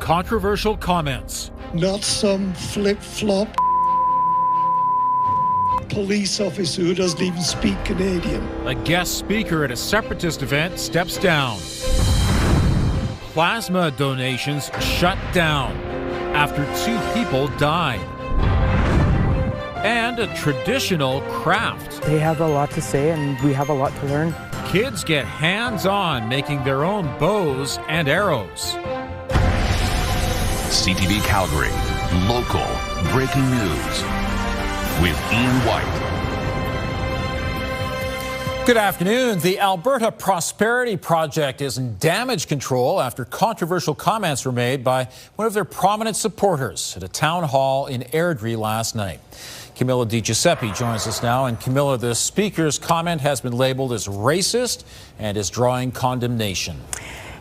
controversial comments. Not some flip-flop police officer who doesn't even speak Canadian. A guest speaker at a Separatist event steps down. Plasma donations shut down after 2 people died. And a traditional craft. They have a lot to say and we have a lot to learn. Kids get hands-on making their own bows and arrows. CTV Calgary, local breaking news with Ian White. Good afternoon. The Alberta Prosperity Project is in damage control after controversial comments were made by one of their prominent supporters at a town hall in Airdrie last night. Camilla Di Giuseppe joins us now. And Camilla, the speaker's comment has been labeled as racist and is drawing condemnation.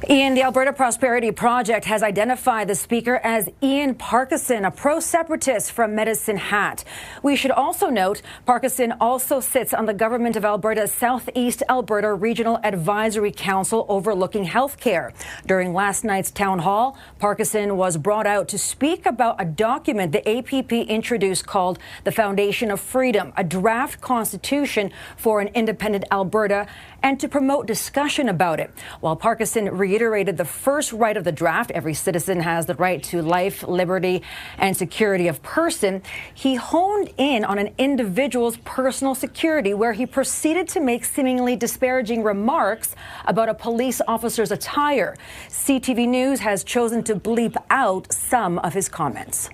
Ian, the Alberta Prosperity Project has identified the speaker as Ian Parkinson, a pro-separatist from Medicine Hat. We should also note Parkinson also sits on the Government of Alberta's Southeast Alberta Regional Advisory Council overlooking healthcare. During last night's town hall, Parkinson was brought out to speak about a document the APP introduced called the Foundation of Freedom, a draft constitution for an independent Alberta, and to promote discussion about it. While Parkinson reiterated the first right of the draft, every citizen has the right to life, liberty, and security of person, he honed in on an individual's personal security, where he proceeded to make seemingly disparaging remarks about a police officer's attire. CTV News has chosen to bleep out some of his comments.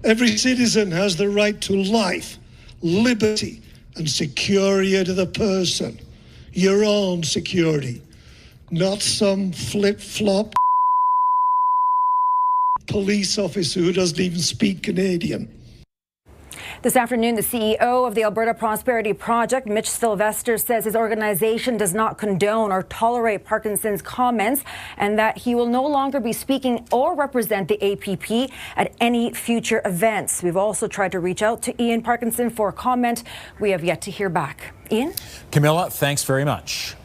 Every citizen has the right to life, liberty, and security to the person. Your own security, not some flip-flop police officer who doesn't even speak Canadian. This afternoon, the CEO of the Alberta Prosperity Project, Mitch Sylvester, says his organization does not condone or tolerate Parkinson's comments and that he will no longer be speaking or represent the APP at any future events. We've also tried to reach out to Ian Parkinson for a comment. We have yet to hear back. Ian? Camilla, thanks very much.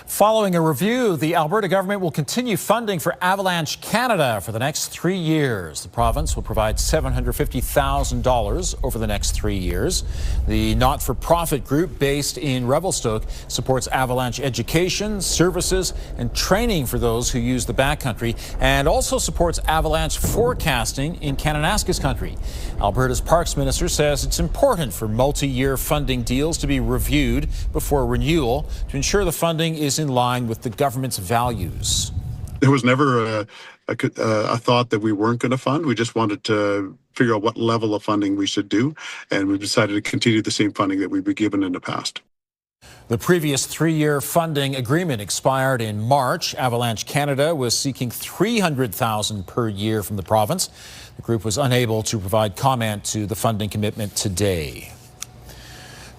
Following a review, the Alberta government will continue funding for Avalanche Canada for the next 3 years. The province will provide $750,000 over the next 3 years. The not-for-profit group based in Revelstoke supports Avalanche education, services, and training for those who use the backcountry, and also supports Avalanche forecasting in Kananaskis country. Alberta's Parks Minister says it's important for multi-year funding deals to be reviewed before renewal to ensure the funding is in line with the government's values. There was never a thought that we weren't going to fund. We just wanted to figure out what level of funding we should do, and we decided to continue the same funding that we've been given in the past. The previous 3-year funding agreement expired in March. Avalanche Canada was seeking $300,000 per year from the province. The group was unable to provide comment to the funding commitment today.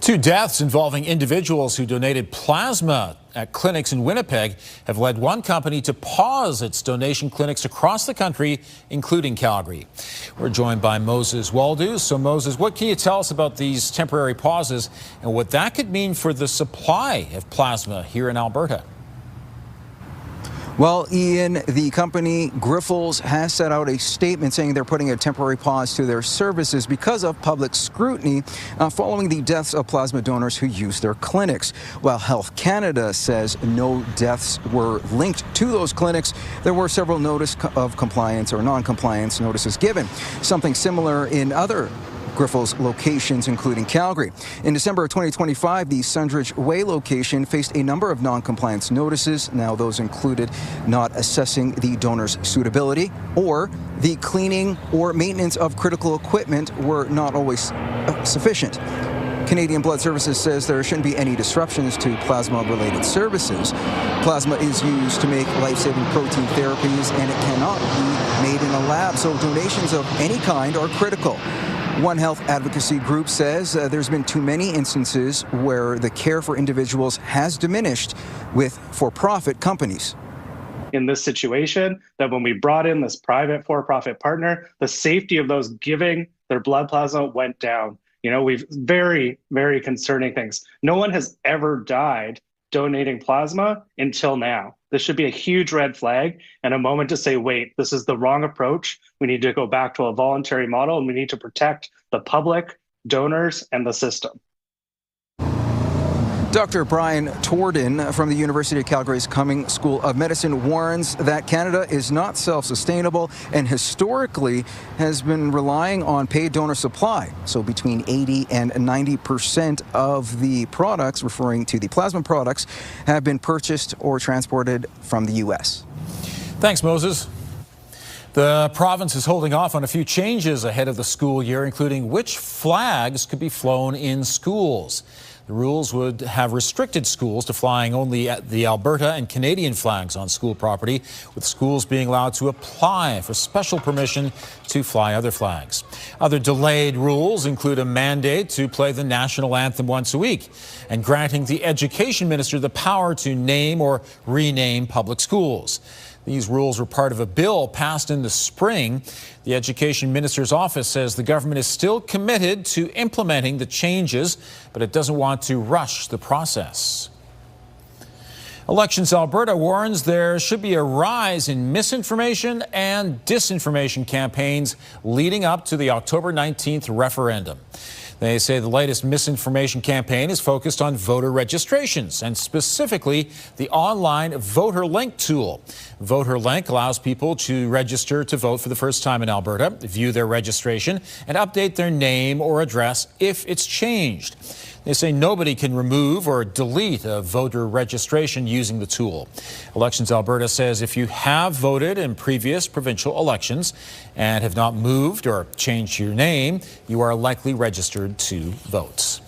2 deaths involving individuals who donated plasma at clinics in Winnipeg have led one company to pause its donation clinics across the country, including Calgary. We're joined by Moses Waldu. So, Moses, what can you tell us about these temporary pauses and what that could mean for the supply of plasma here in Alberta? Well, Ian, the company Grifols has set out a statement saying they're putting a temporary pause to their services because of public scrutiny following the deaths of plasma donors who use their clinics. While Health Canada says no deaths were linked to those clinics, there were several notice of compliance or non-compliance notices given. Something similar in other Grifols locations, including Calgary. In December of 2025, the Sundridge Way location faced a number of non-compliance notices. Now, those included not assessing the donor's suitability, or the cleaning or maintenance of critical equipment were not always sufficient. Canadian Blood Services says there shouldn't be any disruptions to plasma-related services. Plasma is used to make life-saving protein therapies, and it cannot be made in a lab, so donations of any kind are critical. One health advocacy group says there's been too many instances where the care for individuals has diminished with for-profit companies. In this situation, that when we brought in this private for-profit partner, the safety of those giving their blood plasma went down. You know, we've very, very concerning things. No one has ever died donating plasma until now. This should be a huge red flag and a moment to say, wait, this is the wrong approach. We need to go back to a voluntary model, and we need to protect the public, donors, and the system. Dr. Brian Torden from the University of Calgary's Cumming School of Medicine warns that Canada is not self-sustainable and historically has been relying on paid donor supply. So between 80 and 90% of the products, referring to the plasma products, have been purchased or transported from the U.S. Thanks, Moses. The province is holding off on a few changes ahead of the school year, including which flags could be flown in schools. The rules would have restricted schools to flying only the Alberta and Canadian flags on school property, with schools being allowed to apply for special permission to fly other flags. Other delayed rules include a mandate to play the national anthem once a week and granting the education minister the power to name or rename public schools. These rules were part of a bill passed in the spring. The Education Minister's office says the government is still committed to implementing the changes, but it doesn't want to rush the process. Elections Alberta warns there should be a rise in misinformation and disinformation campaigns leading up to the October 19th referendum. They say the latest misinformation campaign is focused on voter registrations and specifically the online Voter Link tool. Voter Link allows people to register to vote for the first time in Alberta, view their registration, and update their name or address if it's changed. They say nobody can remove or delete a voter registration using the tool. Elections Alberta says if you have voted in previous provincial elections and have not moved or changed your name, you are likely registered to vote.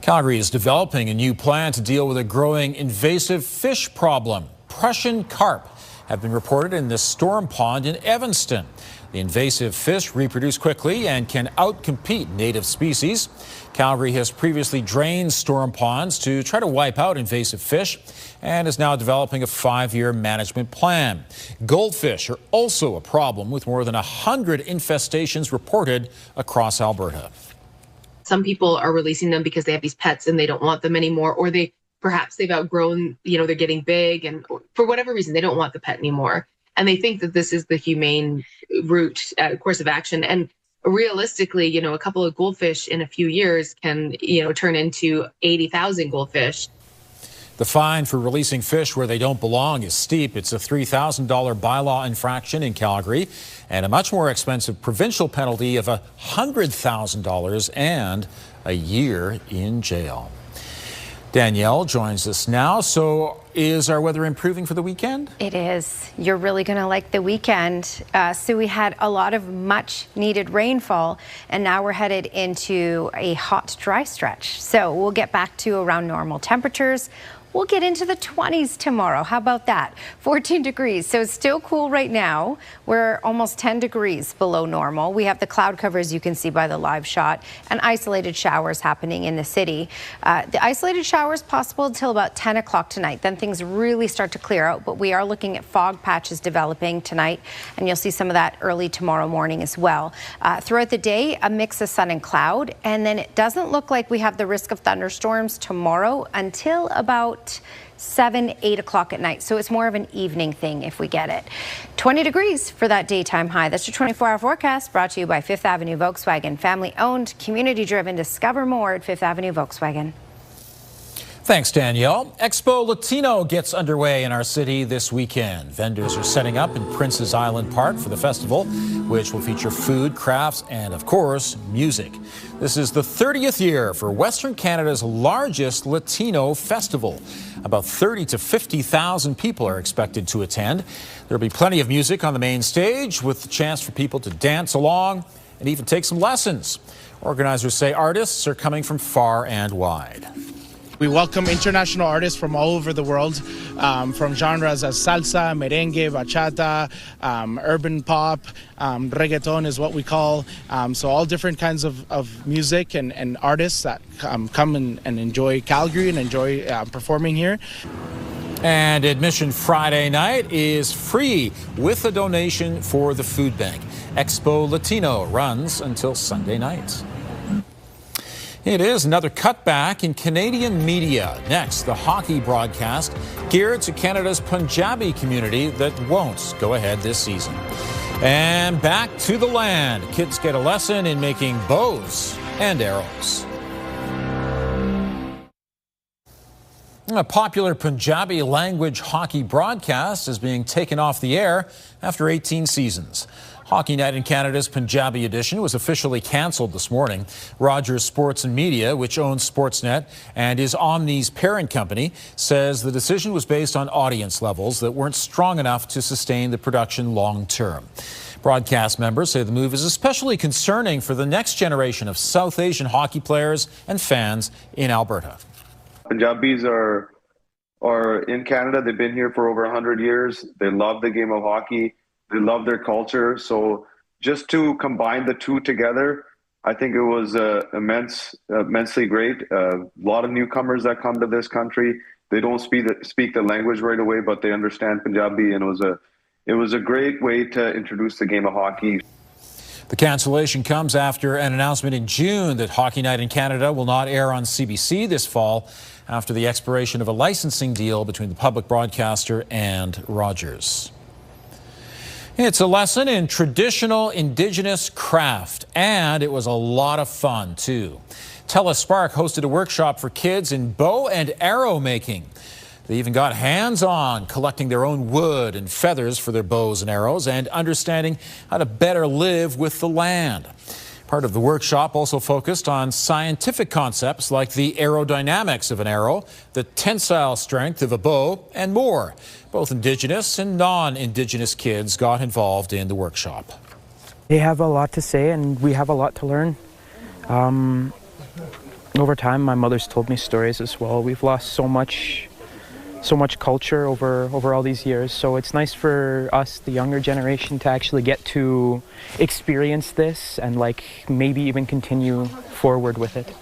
Calgary is developing a new plan to deal with a growing invasive fish problem. Prussian carp have been reported in the storm pond in Evanston. The invasive fish reproduce quickly and can outcompete native species. Calgary has previously drained storm ponds to try to wipe out invasive fish and is now developing a 5-year management plan. Goldfish are also a problem, with more than 100 infestations reported across Alberta. Some people are releasing them because they have these pets and they don't want them anymore, or perhaps they've outgrown, they're getting big, and for whatever reason, they don't want the pet anymore. And they think that this is the humane route, course of action. And realistically, a couple of goldfish in a few years can, turn into 80,000 goldfish. The fine for releasing fish where they don't belong is steep. It's a $3,000 bylaw infraction in Calgary and a much more expensive provincial penalty of $100,000 and a year in jail. Danielle joins us now. So is our weather improving for the weekend? It is. You're really going to like the weekend. So we had a lot of much needed rainfall, and now we're headed into a hot, dry stretch. So we'll get back to around normal temperatures. We'll get into the 20s tomorrow. How about that? 14 degrees. So it's still cool right now. We're almost 10 degrees below normal. We have the cloud cover, as you can see by the live shot, and isolated showers happening in the city. The isolated showers possible until about 10 o'clock tonight. Then things really start to clear out, but we are looking at fog patches developing tonight, and you'll see some of that early tomorrow morning as well. Throughout the day, a mix of sun and cloud, and then it doesn't look like we have the risk of thunderstorms tomorrow until about 7, 8 o'clock at night. So it's more of an evening thing if we get it. 20 degrees for that daytime high. That's your 24-hour forecast, brought to you by Fifth Avenue Volkswagen. Family-owned, community-driven. Discover more at Fifth Avenue Volkswagen. Thanks, Danielle. Expo Latino gets underway in our city this weekend. Vendors are setting up in Prince's Island Park for the festival, which will feature food, crafts, and, of course, music. This is the 30th year for Western Canada's largest Latino festival. About 30 to 50,000 people are expected to attend. There'll be plenty of music on the main stage, with the chance for people to dance along and even take some lessons. Organizers say artists are coming from far and wide. We welcome international artists from all over the world, from genres as salsa, merengue, bachata, urban pop, reggaeton is what we call. So all different kinds of music and artists that come and enjoy Calgary and enjoy performing here. And admission Friday night is free with a donation for the food bank. Expo Latino runs until Sunday night. It is another cutback in Canadian media. Next, the hockey broadcast geared to Canada's Punjabi community that won't go ahead this season. And back to the land. Kids get a lesson in making bows and arrows. A popular Punjabi language hockey broadcast is being taken off the air after 18 seasons. Hockey Night in Canada's Punjabi edition was officially cancelled this morning. Rogers Sports and Media, which owns Sportsnet and is Omni's parent company, says the decision was based on audience levels that weren't strong enough to sustain the production long term. Broadcast members say the move is especially concerning for the next generation of South Asian hockey players and fans in Alberta. Punjabis are in Canada. They've been here for over 100 years. They love the game of hockey. They love their culture. So just to combine the two together, I think it was immensely great. A lot of newcomers that come to this country, they don't speak the language right away, but they understand Punjabi, and it was a great way to introduce the game of hockey. The cancellation comes after an announcement in June that Hockey Night in Canada will not air on CBC this fall after the expiration of a licensing deal between the public broadcaster and Rogers. It's a lesson in traditional Indigenous craft, and it was a lot of fun, too. TELUS Spark hosted a workshop for kids in bow and arrow making. They even got hands-on, collecting their own wood and feathers for their bows and arrows and understanding how to better live with the land. Part of the workshop also focused on scientific concepts like the aerodynamics of an arrow, the tensile strength of a bow, and more. Both Indigenous and non-Indigenous kids got involved in the workshop. They have a lot to say and we have a lot to learn. Over time, my mother's told me stories as well. We've lost so much culture over all these years, so it's nice for us, the younger generation, to actually get to experience this and maybe even continue forward with it.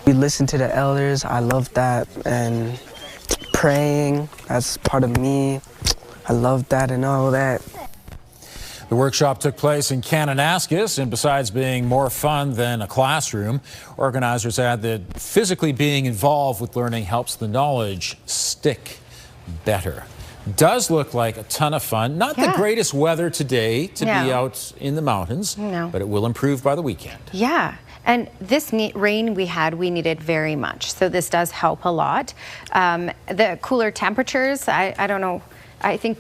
We listen to the elders. I love that, and praying, that's part of me. I love that and all that. The workshop took place in Kananaskis, and besides being more fun than a classroom, organizers add that physically being involved with learning helps the knowledge stick better. Does look like a ton of fun. Not the greatest weather today to be out in the mountains, but it will improve by the weekend. Yeah. And this rain we needed very much. So this does help a lot. The cooler temperatures, I don't know. I think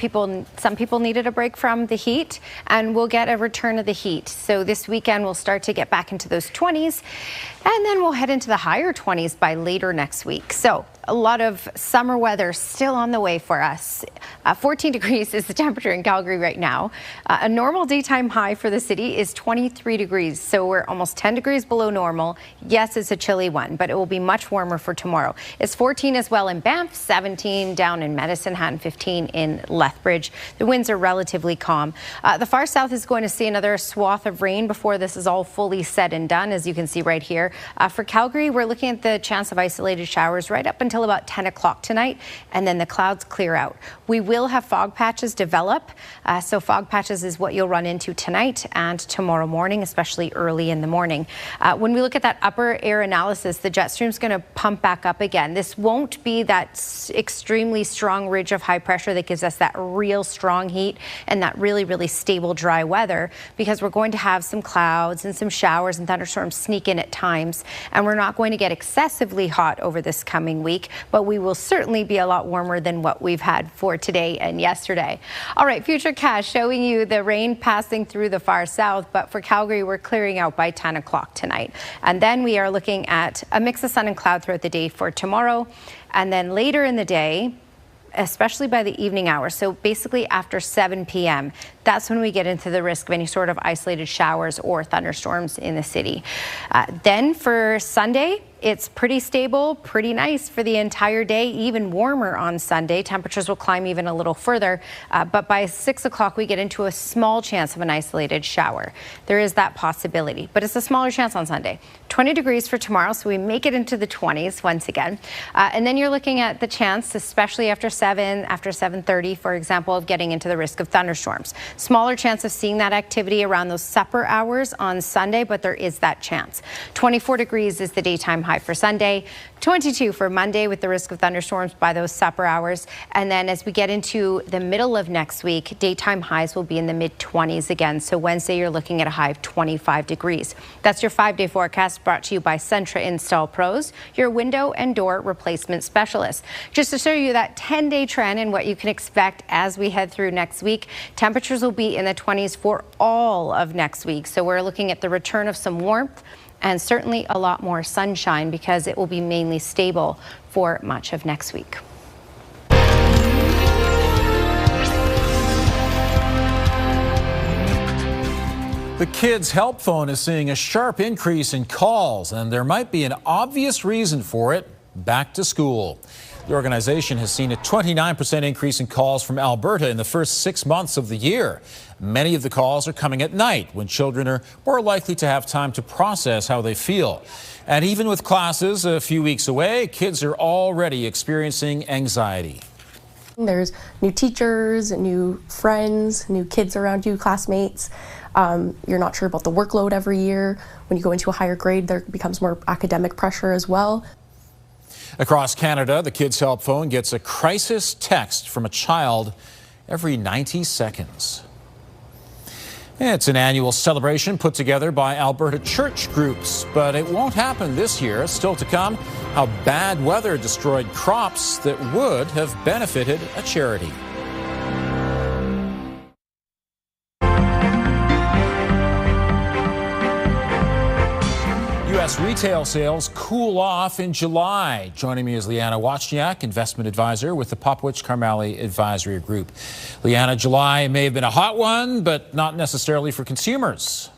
some people needed a break from the heat, and we'll get a return of the heat. So this weekend we'll start to get back into those 20s, and then we'll head into the higher 20s by later next week. So a lot of summer weather still on the way for us. 14 degrees is the temperature in Calgary right now. A normal daytime high for the city is 23 degrees, so we're almost 10 degrees below normal. Yes, it's a chilly one, but it will be much warmer for tomorrow. It's 14 as well in Banff, 17 down in Medicine Hat, and 15 in Lethbridge. The winds are relatively calm. The far south is going to see another swath of rain before this is all fully said and done, as you can see right here. For Calgary, we're looking at the chance of isolated showers right up until about 10 o'clock tonight, and then the clouds clear out. We will have fog patches develop, so fog patches is what you'll run into tonight and tomorrow morning, especially early in the morning. When we look at that upper air analysis, the jet stream's going to pump back up again. This won't be that extremely strong ridge of high pressure that gives us that real strong heat and that really, really stable dry weather, because we're going to have some clouds and some showers and thunderstorms sneak in at times, and we're not going to get excessively hot over this coming week, but we will certainly be a lot warmer than what we've had for today and yesterday. All right, Futurecast showing you the rain passing through the far south, but for Calgary, we're clearing out by 10 o'clock tonight. And then we are looking at a mix of sun and cloud throughout the day for tomorrow. And then later in the day, especially by the evening hours, so basically after 7 p.m., that's when we get into the risk of any sort of isolated showers or thunderstorms in the city. Then for Sunday, it's pretty stable, pretty nice for the entire day, even warmer on Sunday. Temperatures will climb even a little further, but by 6 o'clock, we get into a small chance of an isolated shower. There is that possibility, but it's a smaller chance on Sunday. 20 degrees for tomorrow, so we make it into the 20s once again. And then you're looking at the chance, especially after 7:30, for example, of getting into the risk of thunderstorms. Smaller chance of seeing that activity around those supper hours on Sunday, but there is that chance. 24 degrees is the daytime high for Sunday, 22 for Monday with the risk of thunderstorms by those supper hours. And then as we get into the middle of next week, daytime highs will be in the mid-20s again. So Wednesday, you're looking at a high of 25 degrees. That's your 5-day forecast brought to you by Centra Install Pros, your window and door replacement specialist. Just to show you that 10-day trend and what you can expect as we head through next week, temperatures will be in the 20s for all of next week. So we're looking at the return of some warmth and certainly a lot more sunshine because it will be mainly stable for much of next week. The Kids Help Phone is seeing a sharp increase in calls, and there might be an obvious reason for it: back to school. The organization has seen a 29% increase in calls from Alberta in the first 6 months of the year. Many of the calls are coming at night when children are more likely to have time to process how they feel. And even with classes a few weeks away, kids are already experiencing anxiety. There's new teachers, new friends, new kids around you, classmates. You're not sure about the workload every year. When you go into a higher grade, there becomes more academic pressure as well. Across Canada, the Kids Help Phone gets a crisis text from a child every 90 seconds. It's an annual celebration put together by Alberta church groups, but it won't happen this year. Still to come, how bad weather destroyed crops that would have benefited a charity. U.S. retail sales cool off in July. Joining me is Liana Wachniak, investment advisor with the Popwich-Karmali Advisory Group. Liana, July may have been a hot one, but not necessarily for consumers.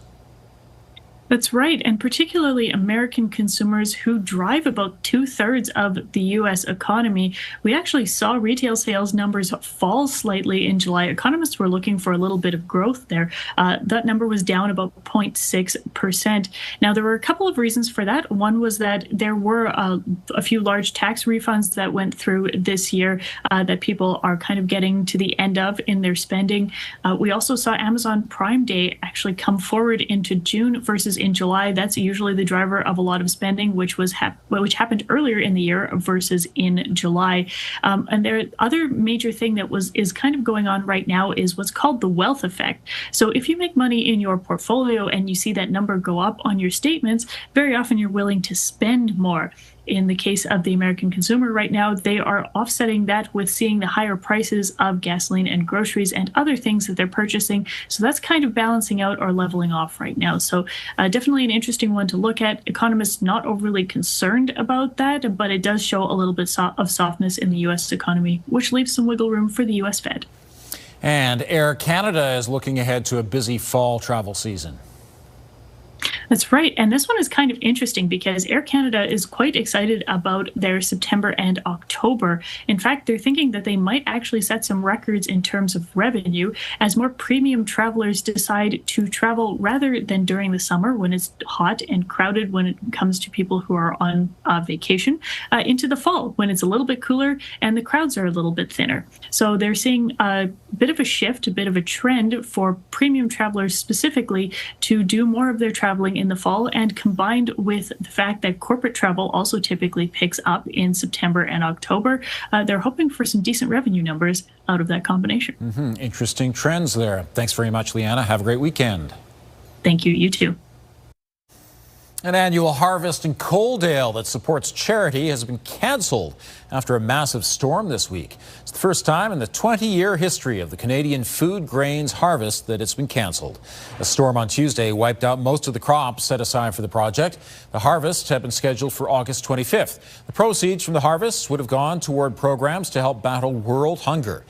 That's right, and particularly American consumers who drive about 2/3 of the U.S. economy. We actually saw retail sales numbers fall slightly in July. Economists were looking for a little bit of growth there. That number was down about 0.6%. Now, there were a couple of reasons for that. One was that there were a few large tax refunds that went through this year that people are kind of getting to the end of in their spending. We also saw Amazon Prime Day actually come forward into June versus in July. That's usually the driver of a lot of spending, which happened earlier in the year versus in July. And the other major thing that is kind of going on right now is what's called the wealth effect. So if you make money in your portfolio and you see that number go up on your statements, very often you're willing to spend more. In the case of the American consumer right now, they are offsetting that with seeing the higher prices of gasoline and groceries and other things that they're purchasing. So that's kind of balancing out or leveling off right now. So definitely an interesting one to look at. Economists not overly concerned about that, but it does show a little bit of softness in the U.S. economy, which leaves some wiggle room for the U.S. Fed. And Air Canada is looking ahead to a busy fall travel season. That's right. And this one is kind of interesting because Air Canada is quite excited about their September and October. In fact, they're thinking that they might actually set some records in terms of revenue as more premium travelers decide to travel rather than during the summer when it's hot and crowded when it comes to people who are on vacation, into the fall when it's a little bit cooler and the crowds are a little bit thinner. So they're seeing a bit of a shift, a bit of a trend for premium travelers specifically to do more of their traveling in the fall, and combined with the fact that corporate travel also typically picks up in September and October, they're hoping for some decent revenue numbers out of that combination. Interesting trends there. Thanks very much, Liana. Have a great weekend. Thank you. You too. An annual harvest in Coaldale that supports charity has been canceled after a massive storm this week. It's the first time in the 20-year history of the Canadian food grains harvest that it's been canceled. A storm on Tuesday wiped out most of the crops set aside for the project. The harvest had been scheduled for August 25th. The proceeds from the harvest would have gone toward programs to help battle world hunger.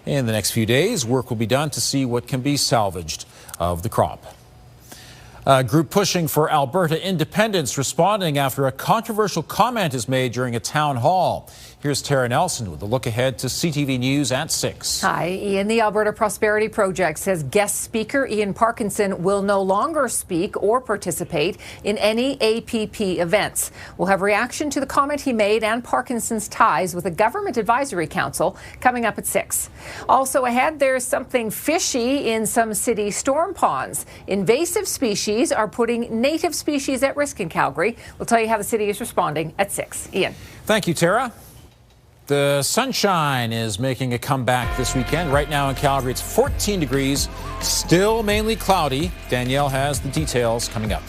In the next few days, work will be done to see what can be salvaged of the crop. A group pushing for Alberta independence responding after a controversial comment is made during a town hall. Here's Tara Nelson with a look ahead to CTV News at 6. Hi, Ian. The Alberta Prosperity Project says guest speaker Ian Parkinson will no longer speak or participate in any APP events. We'll have reaction to the comment he made and Parkinson's ties with the Government Advisory Council coming up at 6. Also ahead, there's something fishy in some city storm ponds. Invasive species are putting native species at risk in Calgary. We'll tell you how the city is responding at 6. Ian. Thank you, Tara. The sunshine is making a comeback this weekend. Right now in Calgary, it's 14 degrees, still mainly cloudy. Danielle has the details coming up.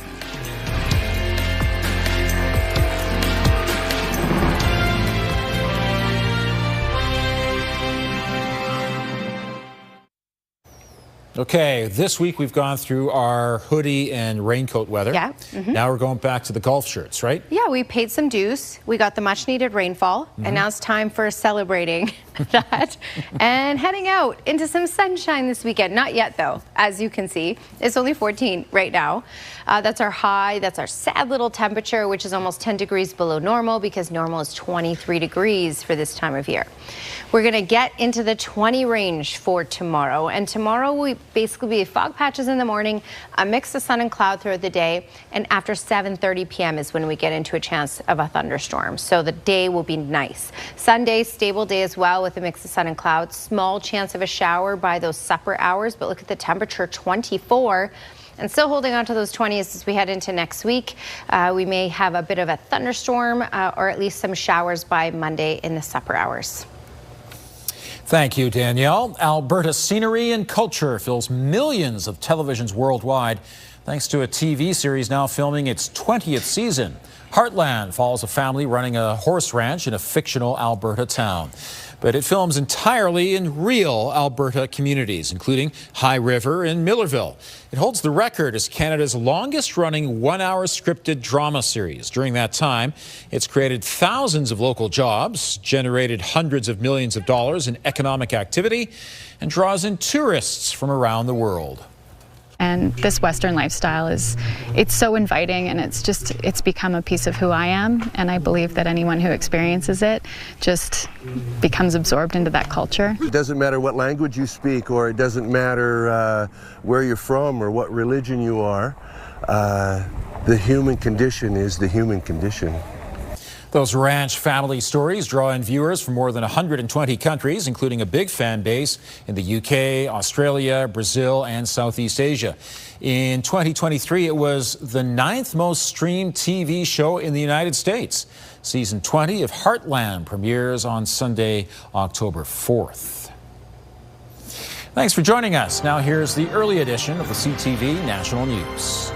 Okay, this week we've gone through our hoodie and raincoat weather. Yeah. Now we're going back to the golf shirts, right? Yeah, we paid some dues. We got the much needed rainfall, and now it's time for celebrating that and heading out into some sunshine this weekend. Not yet, though, as you can see. It's only 14 right now. That's our high. That's our sad little temperature, which is almost 10 degrees below normal because normal is 23 degrees for this time of year. We're going to get into the 20 range for tomorrow, and tomorrow will basically be fog patches in the morning, a mix of sun and cloud throughout the day, and after 7:30 p.m. is when we get into a chance of a thunderstorm. So the day will be nice. Sunday, stable day as well with a mix of sun and clouds. Small chance of a shower by those supper hours, but look at the temperature, 24. And still holding on to those 20s as we head into next week. We may have a bit of a thunderstorm or at least some showers by Monday in the supper hours. Thank you, Danielle. Alberta's scenery and culture fills millions of televisions worldwide, thanks to a TV series now filming its 20th season. Heartland follows a family running a horse ranch in a fictional Alberta town. But it films entirely in real Alberta communities, including High River and Millerville. It holds the record as Canada's longest-running one-hour scripted drama series. During that time, it's created thousands of local jobs, generated hundreds of millions of dollars in economic activity, and draws in tourists from around the world. And this Western lifestyle it's so inviting, and it's become a piece of who I am. And I believe that anyone who experiences it just becomes absorbed into that culture. It doesn't matter what language you speak, or it doesn't matter where you're from or what religion you are. The human condition is the human condition. Those ranch family stories draw in viewers from more than 120 countries, including a big fan base in the UK, Australia, Brazil, and Southeast Asia. In 2023, it was the 9th most streamed TV show in the United States. Season 20 of Heartland premieres on Sunday, October 4th. Thanks for joining us. Now here's the early edition of the CTV National News.